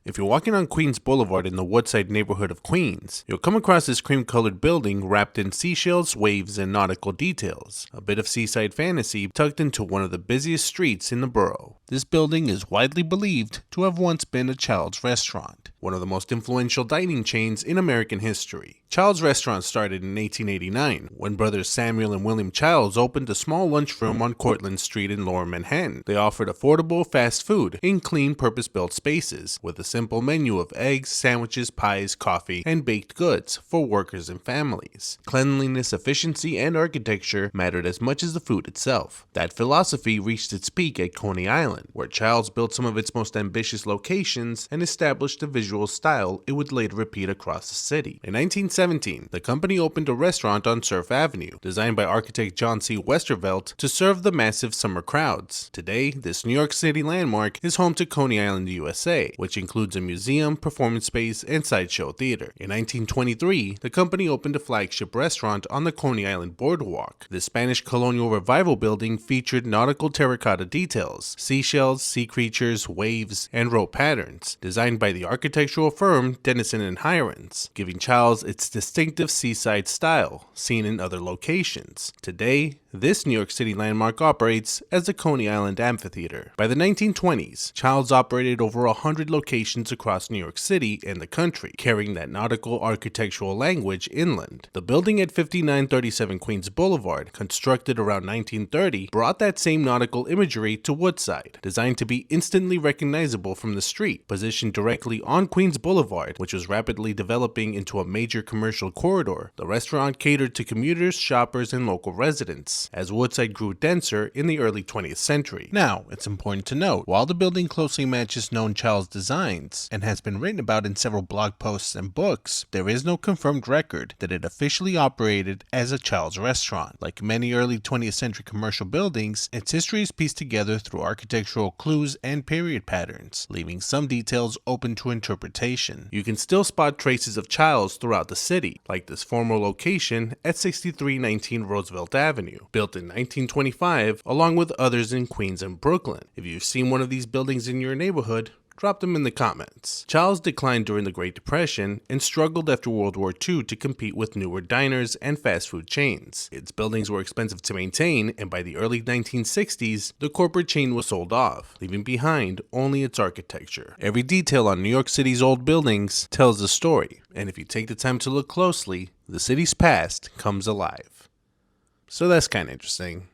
If you're walking on Queens Boulevard in the Woodside neighborhood of Queens, you'll come across this cream-colored building wrapped in seashells, waves, and nautical details, a bit of seaside fantasy tucked into one of the busiest streets in the borough. This building is widely believed to have once been a Childs restaurant, one of the most influential dining chains in American history. Childs Restaurant started in 1889, when brothers Samuel and William Childs opened a small lunchroom on Cortlandt Street in Lower Manhattan. They offered affordable fast food in clean, purpose-built spaces, with a simple menu of eggs, sandwiches, pies, coffee, and baked goods for workers and families. Cleanliness, efficiency, and architecture mattered as much as the food itself. That philosophy reached its peak at Coney Island, where Childs built some of its most ambitious locations and established a visual style it would later repeat across the city. In 1917, the company opened a restaurant on Surf Avenue, designed by architect John C. Westervelt to serve the massive summer crowds. Today, this New York City landmark is home to Coney Island, USA, which includes a museum, performance space, and sideshow theater. In 1923, the company opened a flagship restaurant on the Coney Island Boardwalk. The Spanish Colonial Revival building featured nautical terracotta details, seashells, sea creatures, waves, and rope patterns, designed by the architectural firm Dennison and Hirons, giving Childs its distinctive seaside style seen in other locations. Today, this New York City landmark operates as the Coney Island Amphitheater. By the 1920s, Childs operated over 100 locations across New York City and the country, carrying that nautical architectural language inland. The building at 5937 Queens Boulevard, constructed around 1930, brought that same nautical imagery to Woodside, designed to be instantly recognizable from the street. Positioned directly on Queens Boulevard, which was rapidly developing into a major commercial corridor, the restaurant catered to commuters, shoppers, and local residents, as Woodside grew denser in the early 20th century. Now, it's important to note, while the building closely matches known Childs designs and has been written about in several blog posts and books, there is no confirmed record that it officially operated as a Childs restaurant. Like many early 20th century commercial buildings, its history is pieced together through architectural clues and period patterns, leaving some details open to interpretation. You can still spot traces of Childs throughout the city, like this former location at 6319 Roosevelt Avenue, built in 1925, along with others in Queens and Brooklyn. If you've seen one of these buildings in your neighborhood, drop them in the comments. Childs declined during the Great Depression and struggled after World War II to compete with newer diners and fast food chains. Its buildings were expensive to maintain, and by the early 1960s, the corporate chain was sold off, leaving behind only its architecture. Every detail on New York City's old buildings tells a story, and if you take the time to look closely, the city's past comes alive. So that's kind of interesting.